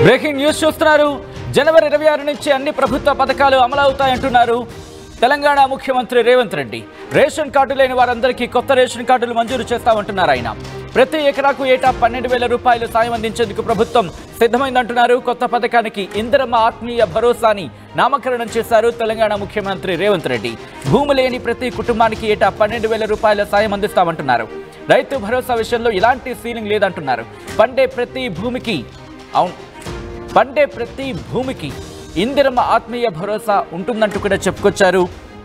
Breaking news చూస్తున్నారు. జనవరి 26 నుంచి అన్ని ప్రభుత్వ పథకాలు అమలవుతాయంటున్నారు తెలంగాణ ముఖ్యమంత్రి రేవంత్ రెడ్డి. రేషన్ కార్డు లేని వారందరికీ కొత్త రేషన్ కార్డులు మంజూరు చేస్తామంటున్నారు ఆయన. ప్రతి ఎకరాకు ఏటా 12,000 రూపాయలు సాయం అందించేందుకు ప్రభుత్వం సిద్ధమైందంటున్నారు. కొత్త పథకానికి ఇందిరమ్మ ఆత్మీయ భరోసాని నామకరణం చేశారు తెలంగాణ ముఖ్యమంత్రి రేవంత్ రెడ్డి. భూమి లేని ప్రతి కుటుంబానికి ఏటా 12,000 రూపాయల సాయం అందిస్తామంటున్నారు. రైతు భరోసా విషయంలో ఇలాంటి సీలింగ్ లేదంటున్నారు. పండే ప్రతి భూమికి ఇందిరమ్మ ఆత్మీయ భరోసా ఉంటుందంటూ కూడా చెప్పుకొచ్చారు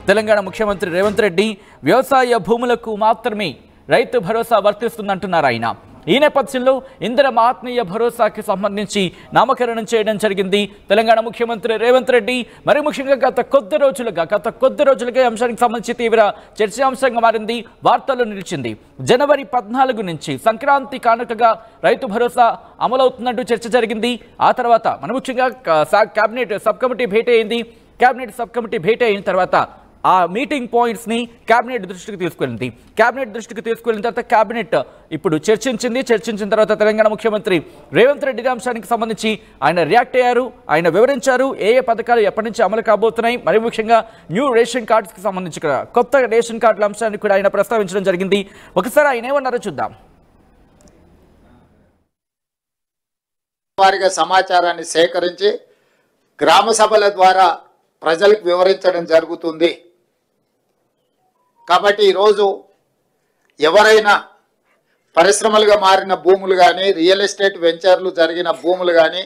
తెలంగాణ ముఖ్యమంత్రి రేవంత్ రెడ్డి. వ్యవసాయ భూములకు మాత్రమే రైతు భరోసా వర్తిస్తుందంటున్నారు ఆయన. ఈ నేపథ్యంలో ఇందిరమ్మ ఆత్మీయ భరోసాకి సంబంధించి నామకరణం చేయడం జరిగింది తెలంగాణ ముఖ్యమంత్రి రేవంత్ రెడ్డి. మరి ముఖ్యంగా గత కొద్ది రోజులుగా అంశానికి సంబంధించి తీవ్ర చర్చాంశంగా మారింది, వార్తల్లో నిలిచింది. జనవరి 14 నుంచి సంక్రాంతి కానుకగా రైతు భరోసా అమలవుతుందంటూ చర్చ జరిగింది. ఆ తర్వాత మన ముఖ్యంగా కేబినెట్ సబ్ కమిటీ భేటీ అయింది. కేబినెట్ సబ్ కమిటీ భేటీ అయిన తర్వాత ఆ మీటింగ్ పాయింట్స్ని కేబినెట్ దృష్టికి తీసుకెళ్ళింది. తర్వాత కేబినెట్ ఇప్పుడు చర్చించిన తర్వాత తెలంగాణ ముఖ్యమంత్రి రేవంత్ రెడ్డి అంశానికి సంబంధించి ఆయన రియాక్ట్ అయ్యారు. ఆయన వివరించారు ఏ పథకాలు ఎప్పటి నుంచి అమలు కాబోతున్నాయి. మరి ముఖ్యంగా న్యూ రేషన్ కార్డ్స్కి సంబంధించి కొత్త రేషన్ కార్డుల అంశాన్ని కూడా ఆయన ప్రస్తావించడం జరిగింది. ఒకసారి ఆయన ఏమన్నారో చూద్దాం. వారిగా సమాచారాన్ని సేకరించి గ్రామ సభల ద్వారా ప్రజలకు వివరించడం జరుగుతుంది. కాబట్టి ఈరోజు ఎవరైనా పరిశ్రమలుగా మారిన భూములు కానీ, రియల్ ఎస్టేట్ వెంచర్లు జరిగిన భూములు కానీ,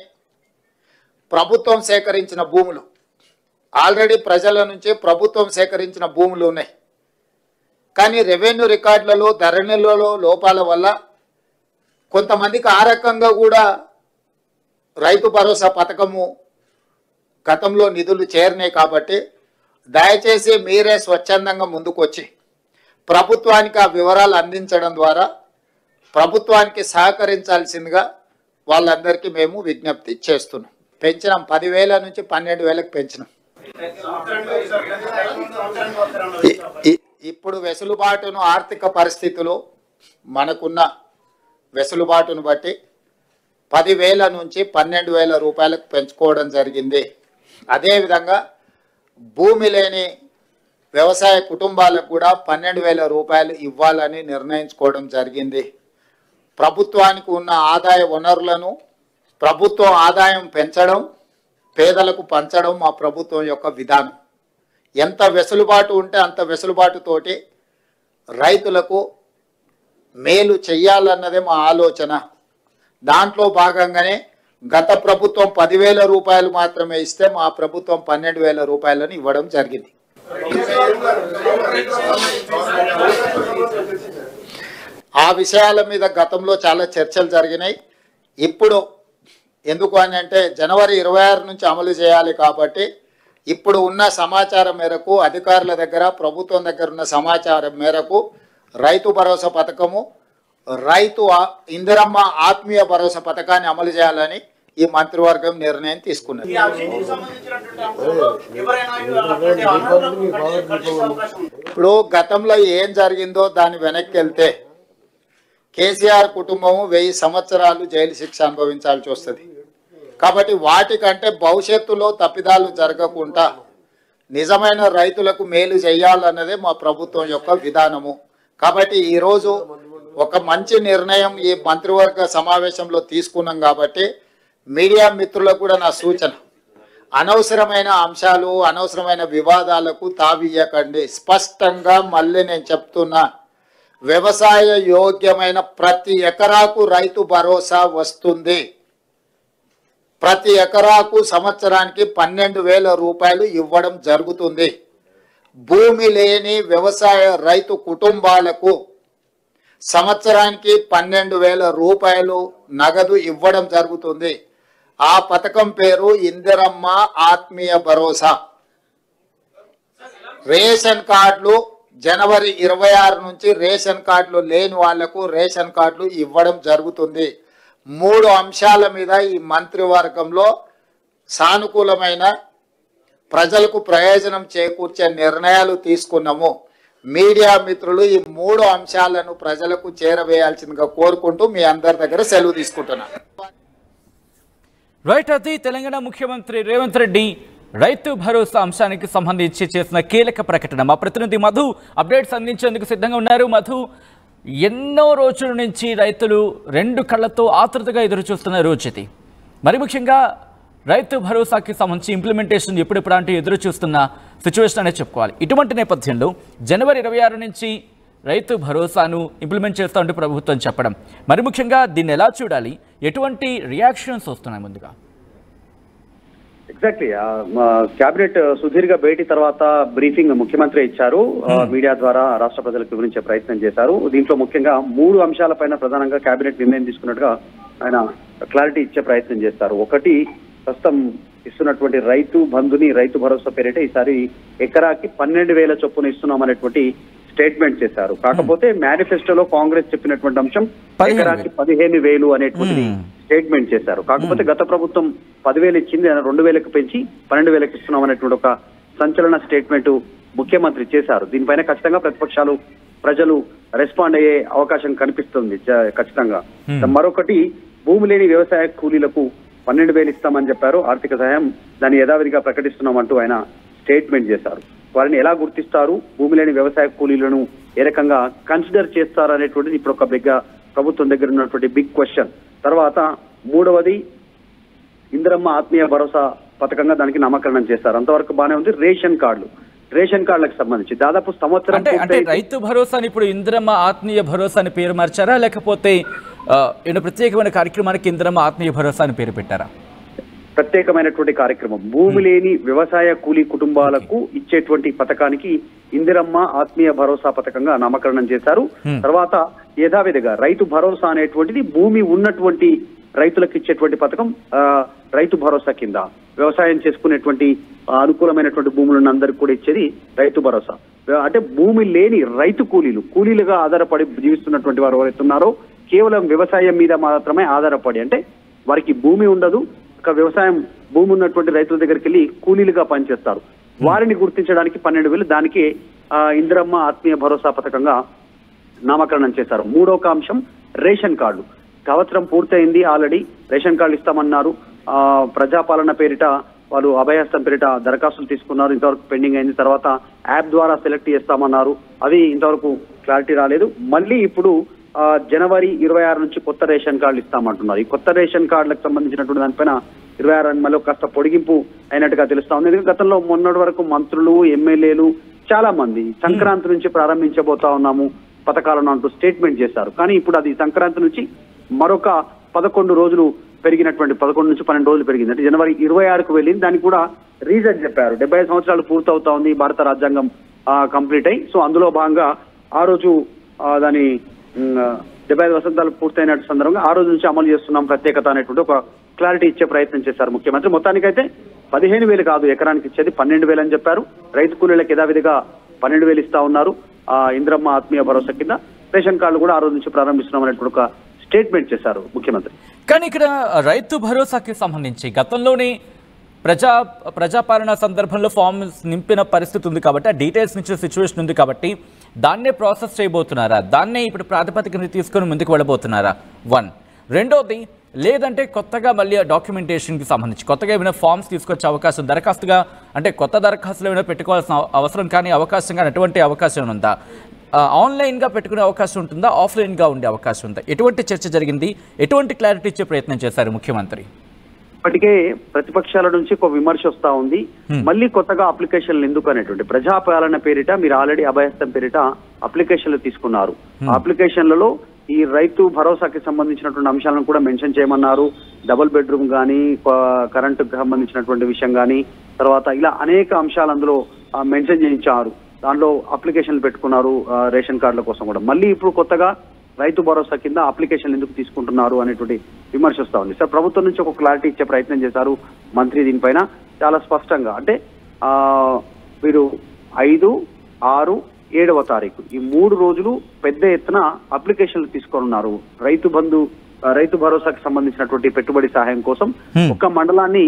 ప్రభుత్వం సేకరించిన భూములు, ఆల్రెడీ ప్రజల నుంచి ప్రభుత్వం సేకరించిన భూములు ఉన్నాయి. కానీ రెవెన్యూ రికార్డులలో, ధరణిలలో లోపాల వల్ల కొంతమందికి ఆ రకంగా కూడా రైతు భరోసా పథకము గతంలో నిధులు చేరినాయి. కాబట్టి దయచేసి మీరే స్వచ్ఛందంగా ముందుకొచ్చి ప్రభుత్వానికి ఆ వివరాలు అందించడం ద్వారా ప్రభుత్వానికి సహకరించాల్సిందిగా వాళ్ళందరికీ మేము విజ్ఞప్తి చేస్తున్నాం. పెంచినాం, 10,000 నుంచి 12,000కు పెంచినాం. ఇప్పుడు వెసులుబాటును, ఆర్థిక పరిస్థితులు, మనకున్న వెసులుబాటును బట్టి 10,000 నుంచి 12,000 రూపాయలకు పెంచుకోవడం జరిగింది. అదేవిధంగా భూమి లేని వ్యవసాయ కుటుంబాలకు కూడా 12,000 రూపాయలు ఇవ్వాలని నిర్ణయించుకోవడం జరిగింది. ప్రభుత్వానికి ఉన్న ఆదాయ వనరులను ప్రభుత్వం ఆదాయం పెంచడం, పేదలకు పంచడం మా ప్రభుత్వం యొక్క విధానం. ఎంత వెసులుబాటు ఉంటే అంత వెసులుబాటుతోటి రైతులకు మేలు చెయ్యాలన్నదే మా ఆలోచన. దాంట్లో భాగంగానే గత ప్రభుత్వం 10,000 రూపాయలు మాత్రమే ఇస్తే మా ప్రభుత్వం 12,000 రూపాయలను ఇవ్వడం జరిగింది. ఆ విషయాల మీద గతంలో చాలా చర్చలు జరిగినాయి. ఇప్పుడు ఎందుకు అని అంటే జనవరి 26 నుంచి అమలు చేయాలి. కాబట్టి ఇప్పుడు ఉన్న సమాచారం మేరకు, అధికారుల దగ్గర, ప్రభుత్వం దగ్గర ఉన్న సమాచారం మేరకు రైతు భరోసా పథకము, రైతు ఇందిరమ్మ ఆత్మీయ భరోసా పథకాన్ని అమలు చేయాలని ఈ మంత్రివర్గం నిర్ణయం తీసుకున్నది. ఇప్పుడు గతంలో ఏం జరిగిందో దాని వెనక్కి వెళ్తే కేసీఆర్ కుటుంబము 1000 సంవత్సరాలు జైలు శిక్ష అనుభవించాల్సి వస్తుంది. కాబట్టి వాటికంటే భవిష్యత్తులో తప్పిదాలు జరగకుండా నిజమైన రైతులకు మేలు చేయాలన్నదే మా ప్రభుత్వం యొక్క విధానము. కాబట్టి ఈరోజు ఒక మంచి నిర్ణయం ఈ మంత్రివర్గ సమావేశంలో తీసుకున్నాం. కాబట్టి మీడియా మిత్రులకు కూడా నా సూచన, అనవసరమైన అంశాలు, అనవసరమైన వివాదాలకు తావియ్యకండి. స్పష్టంగా మళ్ళీ నేను చెప్తున్నా, వ్యవసాయ యోగ్యమైన ప్రతి ఎకరాకు రైతు భరోసా వస్తుంది. ప్రతి ఎకరాకు సంవత్సరానికి 12,000 రూపాయలు ఇవ్వడం జరుగుతుంది. భూమి లేని వ్యవసాయ రైతు కుటుంబాలకు సంవత్సరానికి 12,000 రూపాయలు నగదు ఇవ్వడం జరుగుతుంది. ఆ పథకం పేరు ఇందిరమ్మ ఆత్మీయ భరోసా. రేషన్ కార్డులు జనవరి 26 నుంచి రేషన్ కార్డులు లేని వాళ్లకు రేషన్ కార్డులు ఇవ్వడం జరుగుతుంది. 3 అంశాల మీద ఈ మంత్రివర్గంలో సానుకూలమైన, ప్రజలకు ప్రయోజనం చేకూర్చే నిర్ణయాలు తీసుకున్నాము. మీడియా మిత్రులు ఈ 3 అంశాలను ప్రజలకు చేరవేయాల్సిందిగా కోరుకుంటూ మీ అందరి దగ్గర సెలవు తీసుకుంటున్నాను. రైట్, అది తెలంగాణ ముఖ్యమంత్రి రేవంత్ రెడ్డి రైతు భరోసా అంశానికి సంబంధించి చేసిన కీలక ప్రకటన. మా ప్రతినిధి మధు అప్డేట్స్ అందించేందుకు సిద్ధంగా ఉన్నారు. మధు, ఎన్నో రోజుల నుంచి రైతులు రెండు కళ్లతో ఆతృతగా ఎదురు చూస్తున్న రోజు ఇది. మరి ముఖ్యంగా రైతు భరోసాకి సంబంధించి ఇంప్లిమెంటేషన్ ఎప్పుడెప్పుడు అంటే ఎదురు చూస్తున్న సిచ్యువేషన్ అనే చెప్పుకోవాలి. ఇటువంటి నేపథ్యంలో జనవరి 26 నుంచి రైతు భరోసాను ఇంప్లిమెంట్ చేస్తూ ఉంటే ప్రభుత్వం చెప్పడం, మరి ముఖ్యంగా దీన్ని ఎలా చూడాలి, ఎటువంటి రియాక్షన్స్ వస్తున్నాయి? ముందుగా ఎగ్జాక్ట్లీ క్యాబినెట్ సుదీర్ఘ భేటీ తర్వాత బ్రీఫింగ్ ముఖ్యమంత్రి ఇచ్చారు. మీడియా ద్వారా రాష్ట్ర ప్రజలకు వివరించే ప్రయత్నం చేశారు. దీంట్లో ముఖ్యంగా 3 అంశాలపైన ప్రధానంగా క్యాబినెట్ నిర్ణయం తీసుకున్నట్టుగా ఆయన క్లారిటీ ఇచ్చే ప్రయత్నం చేస్తారు. ఒకటి, ప్రస్తుతం ఇస్తున్నటువంటి రైతు బంధుని రైతు భరోసా పేరిట ఈసారి ఎకరాకి 12,000 చొప్పున ఇస్తున్నామనేటువంటి స్టేట్మెంట్ చేశారు. కాకపోతే మేనిఫెస్టోలో కాంగ్రెస్ చెప్పినటువంటి అంశం ఎకరాకి 15,000 అనేటువంటి స్టేట్మెంట్ చేశారు. కాకపోతే గత ప్రభుత్వం 10,000 ఇచ్చింది, 2,000కి పెంచి 12,000కి ఇస్తున్నాం అనేటువంటి ఒక సంచలన స్టేట్మెంట్ ముఖ్యమంత్రి చేశారు. దీనిపైన ఖచ్చితంగా ప్రతిపక్షాలు, ప్రజలు రెస్పాండ్ అయ్యే అవకాశం కనిపిస్తుంది ఖచ్చితంగా. మరొకటి, భూమి లేని వ్యవసాయ కూలీలకు 12,000 ఇస్తామని చెప్పారు. ఆర్థిక సహాయం దాన్ని యథావిధిగా ప్రకటిస్తున్నామంటూ ఆయన స్టేట్మెంట్ చేశారు. వారిని ఎలా గుర్తిస్తారు, భూమి లేని వ్యవసాయ కూలీలను ఏ రకంగా కన్సిడర్ చేస్తారు అనేటువంటిది ఇప్పుడు ఒక ప్రభుత్వం దగ్గర ఉన్నటువంటి బిగ్ క్వశ్చన్. తర్వాత మూడవది, ఇందిరమ్మ ఆత్మీయ భరోసా పథకంగా దానికి నామకరణం చేస్తారు. అంతవరకు బాగానే ఉంది. రేషన్ కార్డులకు సంబంధించి దాదాపు సంవత్సరం అంటే రైతు భరోసాని ఇప్పుడు ఇందిరమ్మ ఆత్మీయ భరోసా అని పేరు మార్చారా, లేకపోతే ప్రత్యేకమైన కార్యక్రమానికి ఇందిరమ్మ ఆత్మీయ భరోసా అని పేరు పెట్టారా? ప్రత్యేకమైనటువంటి కార్యక్రమం. భూమి లేని వ్యవసాయ కూలీ కుటుంబాలకు ఇచ్చేటువంటి పథకానికి ఇందిరమ్మ ఆత్మీయ భరోసా పథకంగా నామకరణం చేశారు. తర్వాత యథావిధిగా రైతు భరోసా అనేటువంటిది భూమి ఉన్నటువంటి రైతులకు ఇచ్చేటువంటి పథకం. రైతు భరోసా కింద వ్యవసాయం చేసుకునేటువంటి అనుకూలమైనటువంటి భూములను అందరికి కూడా ఇచ్చేది రైతు భరోసా. అంటే భూమి లేని రైతు కూలీలుగా ఆధారపడి జీవిస్తున్నటువంటి వారు ఎవరైతే ఉన్నారో కేవలం వ్యవసాయం మీద మాత్రమే ఆధారపడి, అంటే వారికి భూమి ఉండదు, ఒక వ్యవసాయం భూమి ఉన్నటువంటి రైతుల దగ్గరికి వెళ్ళి కూలీలుగా పనిచేస్తారు. వారిని గుర్తించడానికి 12,000 దానికి ఇందిరమ్మ ఆత్మీయ భరోసా పథకంగా నామకరణం చేశారు. మూడొక అంశం, రేషన్ కార్డు. సంవత్సరం పూర్తయింది, ఆల్రెడీ రేషన్ కార్డు ఇస్తామన్నారు. ప్రజాపాలన పేరిట వాళ్ళు అభయహస్తం పేరిట దరఖాస్తులు తీసుకున్నారు, ఇంతవరకు పెండింగ్ అయింది. తర్వాత యాప్ ద్వారా సెలెక్ట్ చేస్తామన్నారు, అవి ఇంతవరకు క్లారిటీ రాలేదు. మళ్ళీ ఇప్పుడు జనవరి 26 నుంచి కొత్త రేషన్ కార్డులు ఇస్తామంటున్నారు. ఈ కొత్త రేషన్ కార్డులకు సంబంధించినటువంటి దానిపైన 26 మళ్ళీ కాస్త పొడిగింపు అయినట్టుగా తెలుస్తా ఉంది. ఎందుకంటే గతంలో మొన్నటి వరకు మంత్రులు, ఎమ్మెల్యేలు చాలా మంది సంక్రాంతి నుంచి ప్రారంభించబోతా ఉన్నాము పథకాలను అంటూ స్టేట్మెంట్ చేశారు. కానీ ఇప్పుడు అది సంక్రాంతి నుంచి మరొక 11 రోజులు పెరిగినటువంటి 11 నుంచి 12 రోజులు పెరిగింది. అంటే జనవరి 26కు వెళ్ళింది. దానికి కూడా రీజన్ చెప్పారు. 75 సంవత్సరాలు పూర్తవుతా ఉంది భారత రాజ్యాంగం కంప్లీట్ అయ్యి. సో అందులో భాగంగా ఆ రోజు దాని 75 వసంతాలు పూర్తయిన సందర్భంగా ఆ రోజు నుంచి అమలు చేస్తున్నాం ప్రత్యేకత అనేటువంటి ఒక క్లారిటీ ఇచ్చే ప్రయత్నం చేశారు ముఖ్యమంత్రి. మొత్తానికైతే 15,000 కాదు ఎకరానికి ఇచ్చేది 12,000 అని చెప్పారు. రైతు కూలీలకు యథావిధిగా 12,000 ఇస్తా ఉన్నారు. ఇందిరమ్మ ఆత్మీయ భరోసా కింద రేషన్ కార్డులు కూడా ఆ రోజు నుంచి ప్రారంభిస్తున్నాం అనేటువంటి ఒక స్టేట్మెంట్ చేశారు ముఖ్యమంత్రి. కానీ ఇక్కడ రైతు భరోసాకి సంబంధించి గతంలోనే ప్రజాపాలన సందర్భంలో ఫామ్స్ నింపిన పరిస్థితి ఉంది కాబట్టి, ఆ డీటెయిల్స్ నుంచి సిచ్యువేషన్ ఉంది కాబట్టి దాన్నే ప్రాసెస్ చేయబోతున్నారా, దాన్నే ఇప్పుడు ప్రాతిపదికన తీసుకొని ముందుకు వెళ్ళబోతున్నారా? 1. రెండోది, లేదంటే కొత్తగా మళ్ళీ డాక్యుమెంటేషన్కి సంబంధించి కొత్తగా ఏమైనా ఫామ్స్ తీసుకొచ్చే అవకాశం, దరఖాస్తుగా అంటే కొత్త దరఖాస్తులు ఏమైనా పెట్టుకోవాల్సిన అవసరం కానీ అవకాశం కానీ ఎటువంటి అవకాశం ఉందా? ఆన్లైన్గా పెట్టుకునే అవకాశం ఉంటుందా, ఆఫ్లైన్గా ఉండే అవకాశం ఉందా? ఎటువంటి చర్చ జరిగింది, ఎటువంటి క్లారిటీ ఇచ్చే ప్రయత్నం చేశారు ముఖ్యమంత్రి? ఇప్పటికే ప్రతిపక్షాల నుంచి ఒక విమర్శ వస్తా ఉంది, మళ్ళీ కొత్తగా అప్లికేషన్లు ఎందుకు అనేటువంటి. ప్రజాపాలన పేరిట మీరు ఆల్రెడీ అభయహస్తం పేరిట అప్లికేషన్లు తీసుకున్నారు. అప్లికేషన్లలో ఈ రైతు భరోసాకి సంబంధించినటువంటి అంశాలను కూడా మెన్షన్ చేయమన్నారు. డబుల్ బెడ్రూమ్ కానీ, కరెంటుకు సంబంధించినటువంటి విషయం కానీ, తర్వాత ఇలా అనేక అంశాలు అందులో మెన్షన్ చేయించారు. దానిలో అప్లికేషన్లు పెట్టుకున్నారు రేషన్ కార్డుల కోసం కూడా. మళ్ళీ ఇప్పుడు కొత్తగా రైతు భరోసా కింద అప్లికేషన్లు ఎందుకు తీసుకుంటున్నారు అనేటువంటి విమర్శ వస్తా ఉంది. సార్, ప్రభుత్వం నుంచి ఒక క్లారిటీ ఇచ్చే ప్రయత్నం చేశారు మంత్రి దీనిపైన చాలా స్పష్టంగా. అంటే మీరు 5, 6, 7వ తారీఖు ఈ 3 రోజులు పెద్ద ఎత్తున అప్లికేషన్లు తీసుకున్నారు. రైతు భరోసాకి సంబంధించినటువంటి పెట్టుబడి సహాయం కోసం ఒక మండలాన్ని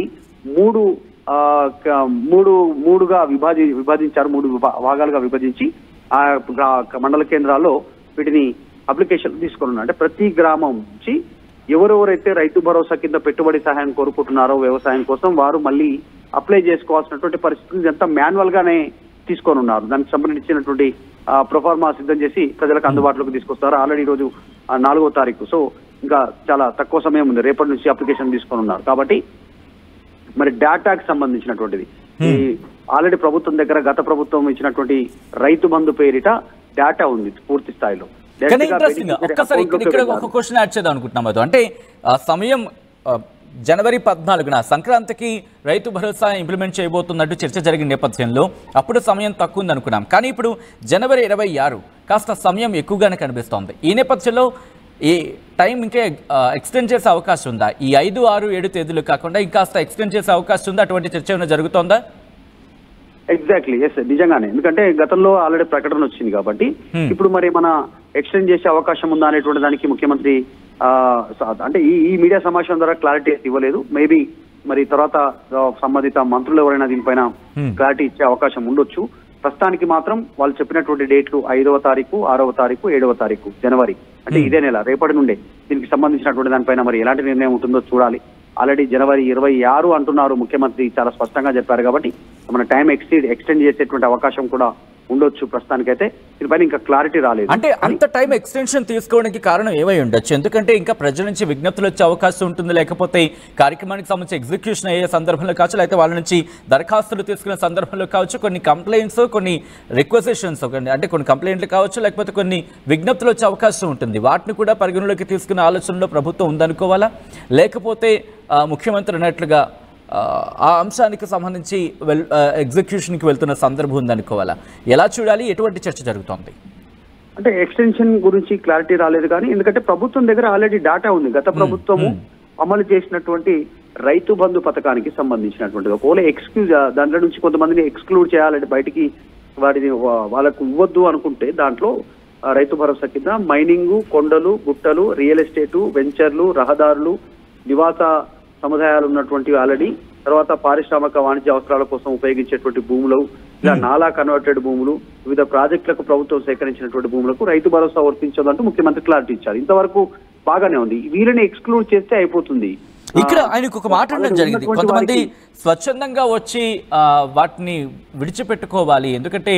మూడుగా విభజించారు. 3 భాగాలుగా విభజించి ఆ మండల కేంద్రాల్లో వీటిని అప్లికేషన్ తీసుకున్నారు. అంటే ప్రతి గ్రామం నుంచి ఎవరెవరైతే రైతు భరోసా కింద పెట్టుబడి సహాయం కోరుకుంటున్నారో వ్యవసాయం కోసం వారు మళ్ళీ అప్లై చేసుకోవాల్సినటువంటి పరిస్థితులు ఇదంతా మాన్యువల్ గానే తీసుకొని ఉన్నారు. దానికి సంబంధించినటువంటి ప్రొఫార్మా సిద్ధం చేసి ప్రజలకు అందుబాటులోకి తీసుకొస్తారు. ఆల్రెడీ ఈ రోజు 4వ తారీఖు, సో ఇంకా చాలా తక్కువ సమయం ఉంది. రేపటి నుంచి అప్లికేషన్ తీసుకొని ఉన్నారు. కాబట్టి మరి డేటాకి సంబంధించినటువంటిది ఈ ఆల్రెడీ ప్రభుత్వం దగ్గర గత ప్రభుత్వం ఇచ్చినటువంటి రైతు బంధు పేరిట డేటా ఉంది పూర్తి స్థాయిలో. ఒక్కసారి ఇక్కడ ఒక క్వశ్చన్ యాడ్ చేద్దాం అనుకుంటున్నాం. అది అంటే సమయం జనవరి 14న సంక్రాంతికి రైతు భరోసా ఇంప్లిమెంట్ చేయబోతున్నట్టు చర్చ జరిగిన నేపథ్యంలో అప్పుడు సమయం తక్కువ ఉంది అనుకున్నాం. కానీ ఇప్పుడు జనవరి 26 కాస్త సమయం ఎక్కువగానే కనిపిస్తోంది. ఈ నేపథ్యంలో ఈ టైం ఇంకా ఎక్స్టెండ్ చేసే అవకాశం ఉందా? ఈ 5, 6, 7 తేదీలు కాకుండా ఇంకాస్త ఎక్స్టెండ్ చేసే అవకాశం ఉందా? అటువంటి చర్చ ఏమైనా జరుగుతోందా? ఎగ్జాక్ట్లీ, ఎస్, నిజంగానే. ఎందుకంటే గతంలో ఆల్రెడీ ప్రకటన వచ్చింది కాబట్టి ఇప్పుడు మరి మన ఎక్స్టెండ్ చేసే అవకాశం ఉందా అనేటువంటి దానికి ముఖ్యమంత్రి అంటే ఈ మీడియా సమావేశం ద్వారా క్లారిటీ ఇవ్వలేదు. మేబీ మరి తర్వాత సంబంధిత మంత్రులు ఎవరైనా దీనిపైన క్లారిటీ ఇచ్చే అవకాశం ఉండొచ్చు. ప్రస్తుతానికి మాత్రం వాళ్ళు చెప్పినటువంటి డేట్లు 5వ తారీఖు, 6వ తారీఖు, 7వ తారీఖు జనవరి, అంటే ఇదే నెల, రేపటి నుండే దీనికి సంబంధించినటువంటి దానిపైన మరి ఎలాంటి నిర్ణయం ఉంటుందో చూడాలి. ఆల్రెడీ జనవరి 26 అంటున్నారు ముఖ్యమంత్రి, చాలా స్పష్టంగా చెప్పారు. కాబట్టి మన టైం ఎక్స్టెండ్ చేసేటువంటి అవకాశం కూడా ఉండొచ్చు. ప్రస్తుతానికైతే దీనిపైన ఇంకా క్లారిటీ రాలేదు. అంటే అంత టైం ఎక్స్టెన్షన్ తీసుకోవడానికి కారణం ఏమై ఉండొచ్చు? ఎందుకంటే ఇంకా ప్రజల నుంచి విజ్ఞప్తులు వచ్చే అవకాశం ఉంటుంది, లేకపోతే కార్యక్రమానికి సంబంధించి ఎగ్జిక్యూషన్ అయ్యే సందర్భంలో కావచ్చు, లేకపోతే వాళ్ళ నుంచి దరఖాస్తులు తీసుకునే సందర్భంలో కావచ్చు, కొన్ని కంప్లైంట్స్, కొన్ని రిక్వెజిషన్స్, అంటే కొన్ని కంప్లైంట్లు కావచ్చు, లేకపోతే కొన్ని విజ్ఞప్తులు వచ్చే అవకాశం ఉంటుంది. వాటిని కూడా పరిగణలోకి తీసుకునే ఆలోచనలో ప్రభుత్వం ఉందనుకోవాలా? లేకపోతే ముఖ్యమంత్రి అన్నట్లుగా ఆ అంశానికి సంబంధించి ఎగ్జిక్యూషన్కి వెళ్తున్న సందర్భం ఉందనుకోవాలా? ఎలా చూడాలి? ఎటువంటి చర్చ జరుగుతోంది? అంటే ఎక్స్టెన్షన్ గురించి క్లారిటీ రాలేదు. కానీ ఎందుకంటే ప్రభుత్వం దగ్గర ఆల్రెడీ డేటా ఉంది. గత ప్రభుత్వము అమలు చేసినటువంటి రైతు బంధు పథకానికి సంబంధించినటువంటిది ఒకవేళ దాంట్లో నుంచి కొంతమందిని ఎక్స్క్లూడ్ చేయాలంటే బయటికి వాటిని వాళ్ళకు ఇవ్వద్దు అనుకుంటే దాంట్లో రైతు భరోసా కింద మైనింగ్, కొండలు, గుట్టలు, రియల్ ఎస్టేటు, వెంచర్లు, రహదారులు, నివాస సముదాయాలు ఉన్నటువంటి ఆల్రెడీ, తర్వాత పారిశ్రామిక వాణిజ్య అవసరాల కోసం ఉపయోగించేటువంటి భూములు, ఇలా నాలా కన్వర్టెడ్ భూములు, వివిధ ప్రాజెక్టులకు ప్రభుత్వం సేకరించినటువంటి భూములకు రైతు భరోసా వర్తించదంటూ ముఖ్యమంత్రి క్లారిటీ ఇచ్చారు. ఇంతవరకు బాగానే ఉంది. వీరిని ఎక్స్క్లూడ్ చేస్తే అయిపోతుంది. ఇక్కడ ఆయనకు ఒక మాట అనడం జరిగింది, కొంతమంది స్వచ్ఛందంగా వచ్చి వాటిని విడిచిపెట్టుకోవాలి, ఎందుకంటే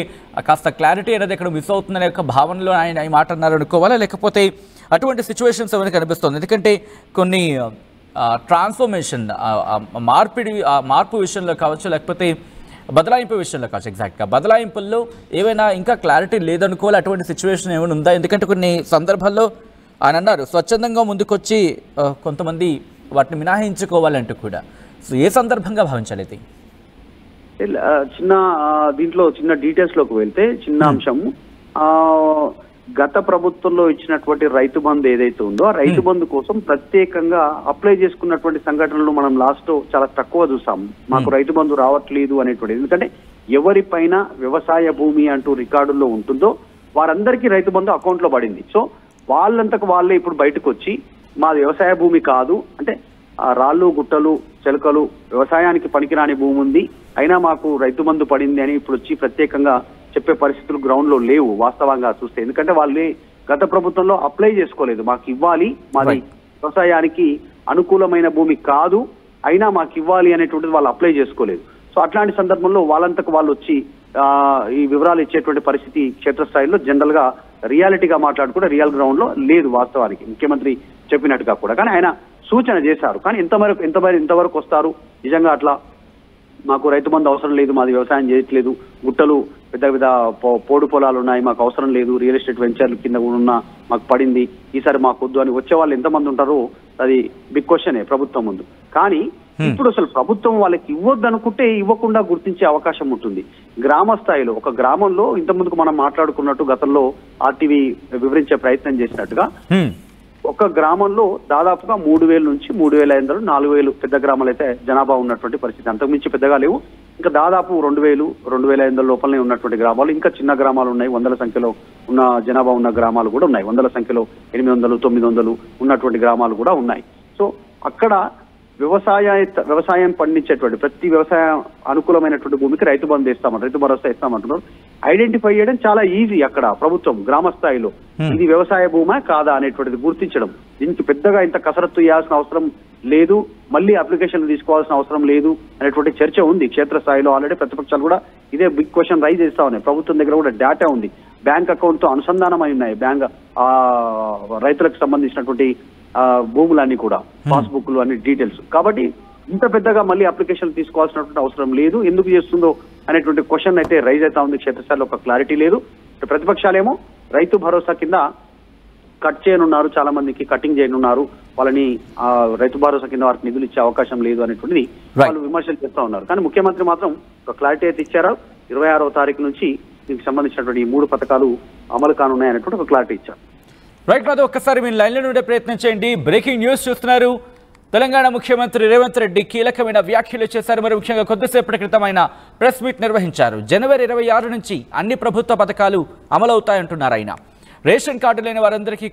కాస్త క్లారిటీ అనేది ఇక్కడ మిస్ అవుతుందనే ఒక భావనలో ఆయన మాట అన్నారు అనుకోవాలా? లేకపోతే అటువంటి సిచ్యువేషన్స్ ఏమైనా కనిపిస్తుంది? ఎందుకంటే కొన్ని ట్రాన్స్ఫర్మేషన్, మార్పు విషయంలో కావచ్చు, లేకపోతే బదలాయింపు విషయంలో కావచ్చు, ఎగ్జాక్ట్గా బదలాయింపుల్లో ఏమైనా ఇంకా క్లారిటీ లేదనుకోవాలి. అటువంటి సిచ్యువేషన్ ఏమైనా ఉందా? ఎందుకంటే కొన్ని సందర్భాల్లో ఆయన అన్నారు స్వచ్ఛందంగా ముందుకొచ్చి కొంతమంది వాటిని మినహాయించుకోవాలంటూ కూడా. సో ఏ సందర్భంగా భావించాలి ఇది? చిన్న దీంట్లో చిన్న డీటెయిల్స్ లోకి వెళ్తే చిన్న అంశము, గత ప్రభుత్వంలో ఇచ్చినటువంటి రైతు బంధు ఏదైతే ఉందో ఆ రైతు బంధు కోసం ప్రత్యేకంగా అప్లై చేసుకున్నటువంటి సంఘటనలు మనం లాస్ట్ చాలా తక్కువ చూసాం. మాకు రైతు బంధు రావట్లేదు అనేటువంటి, ఎందుకంటే ఎవరిపైన వ్యవసాయ భూమి అంటూ రికార్డుల్లో ఉంటుందో వారందరికీ రైతు బంధు అకౌంట్ లో పడింది. సో వాళ్ళంతకు వాళ్ళే ఇప్పుడు బయటకు వచ్చి మాది వ్యవసాయ భూమి కాదు, అంటే రాళ్ళు, గుట్టలు, చెలకలు, వ్యవసాయానికి పనికిరాని భూమి ఉంది, అయినా మాకు రైతు బంధు పడింది అని ఇప్పుడు వచ్చి ప్రత్యేకంగా చెప్పే పరిస్థితులు గ్రౌండ్ లో లేవు వాస్తవంగా చూస్తే. ఎందుకంటే వాళ్ళు గత ప్రభుత్వంలో అప్లై చేసుకోలేదు, మాకు ఇవ్వాలి, మాది వ్యవసాయానికి అనుకూలమైన భూమి కాదు, అయినా మాకు ఇవ్వాలి అనేటువంటిది వాళ్ళు అప్లై చేసుకోలేదు. సో అట్లాంటి సందర్భంలో వాళ్ళంతకు వాళ్ళు వచ్చి ఈ వివరాలు ఇచ్చేటువంటి పరిస్థితి క్షేత్రస్థాయిలో జనరల్ గా రియాలిటీగా మాట్లాడుకుంటే రియల్ గ్రౌండ్ లో లేదు వాస్తవానికి, ముఖ్యమంత్రి చెప్పినట్టుగా కూడా. కానీ ఆయన సూచన చేశారు. కానీ ఎంతవరకు వస్తారు నిజంగా అట్లా మాకు రైతు బంధు అవసరం లేదు, మాది వ్యవసాయం చేయట్లేదు, గుట్టలు పెద్ద పెద్ద పోడు పొలాలు ఉన్నాయి, మాకు అవసరం లేదు, రియల్ ఎస్టేట్ వెంచర్లు కింద కూడా ఉన్నా మాకు పడింది, ఈసారి మాకు వద్దు అని వచ్చే వాళ్ళు ఎంతమంది ఉంటారో అది బిగ్ క్వశ్చనే ప్రభుత్వం ముందు. కానీ ఇప్పుడు అసలు ప్రభుత్వం వాళ్ళకి ఇవ్వద్దు అనుకుంటే ఇవ్వకుండా గుర్తించే అవకాశం ఉంటుంది. గ్రామ స్థాయిలో ఒక గ్రామంలో ఇంతకుముందుకు మనం మాట్లాడుకున్నట్టు గతంలో ఆర్టీవీ వివరించే ప్రయత్నం చేసినట్టుగా ఒక గ్రామంలో దాదాపుగా 3,000 నుంచి 3,500, 4,000 పెద్ద గ్రామాలు అయితే జనాభా ఉన్నటువంటి పరిస్థితి, అంతకుమించి పెద్దగా లేవు. ఇంకా దాదాపు 2,000, 2,500 లోపలనే ఉన్నటువంటి గ్రామాలు, ఇంకా చిన్న గ్రామాలు ఉన్నాయి, 100ల సంఖ్యలో ఉన్న జనాభా ఉన్న గ్రామాలు కూడా ఉన్నాయి, 100ల సంఖ్యలో 800, 900 ఉన్నటువంటి గ్రామాలు కూడా ఉన్నాయి. సో అక్కడ వ్యవసాయం పండించేటువంటి ప్రతి వ్యవసాయ అనుకూలమైనటువంటి భూమికి రైతు బంధు ఇస్తామంటారు, రైతు భరోసా ఇస్తామంటున్నారు. ఐడెంటిఫై చేయడం చాలా ఈజీ అక్కడ ప్రభుత్వం గ్రామ స్థాయిలో, ఇది వ్యవసాయ భూమా కాదా అనేటువంటిది గుర్తించడం. దీనికి పెద్దగా ఇంత కసరత్తు చేయాల్సిన అవసరం లేదు, మళ్ళీ అప్లికేషన్లు తీసుకోవాల్సిన అవసరం లేదు అనేటువంటి చర్చ ఉంది క్షేత్రస్థాయిలో. ఆల్రెడీ ప్రతిపక్షాలు కూడా ఇదే బిగ్ క్వశ్చన్ రైజ్ చేస్తా ఉన్నాయి. ప్రభుత్వం దగ్గర కూడా డేటా ఉంది, బ్యాంక్ అకౌంట్ తో అనుసంధానం అయి ఉన్నాయి బ్యాంక్ రైతులకు సంబంధించినటువంటి భూములన్నీ కూడా, పాస్బుక్లు అన్ని డీటెయిల్స్. కాబట్టి ఇంత పెద్దగా మళ్ళీ అప్లికేషన్ తీసుకోవాల్సినటువంటి అవసరం లేదు, ఎందుకు చేస్తుందో అనేటువంటి క్వశ్చన్ అయితే రైజ్ అవుతా ఉంది. క్షేత్రస్థాయిలో ఒక క్లారిటీ లేదు. ప్రతిపక్షాలేమో రైతు భరోసా కింద కట్ చేయనున్నారు, చాలా మందికి కటింగ్ చేయనున్నారు, వాళ్ళని రైతు భరోసా కింద వారికి నిధులు ఇచ్చే అవకాశం లేదు అనేటువంటిది వాళ్ళు విమర్శలు చేస్తూ ఉన్నారు. కానీ ముఖ్యమంత్రి మాత్రం ఒక క్లారిటీ అయితే ఇచ్చారు. 26వ తారీఖు నుంచి దీనికి సంబంధించినటువంటి ఈ 3 పథకాలు అమలు కానున్నాయనేటువంటి ఒక క్లారిటీ ఇచ్చారు. రైట్ మాధవ్, ఒక్కసారి మీరు లైన్లో ఉండే ప్రయత్నం చేయండి. బ్రేకింగ్ న్యూస్ చూస్తున్నారు. తెలంగాణ ముఖ్యమంత్రి రేవంత్ రెడ్డి కీలకమైన వ్యాఖ్యలు చేశారు. మరి ముఖ్యంగా కొద్దిసేపటి క్రితం ఆయన ప్రెస్ మీట్ నిర్వహించారు. జనవరి 26 నుంచి అన్ని ప్రభుత్వ పథకాలు అమలవుతాయంటున్నారు ఆయన. రేషన్ కార్డు లేని వారందరికీ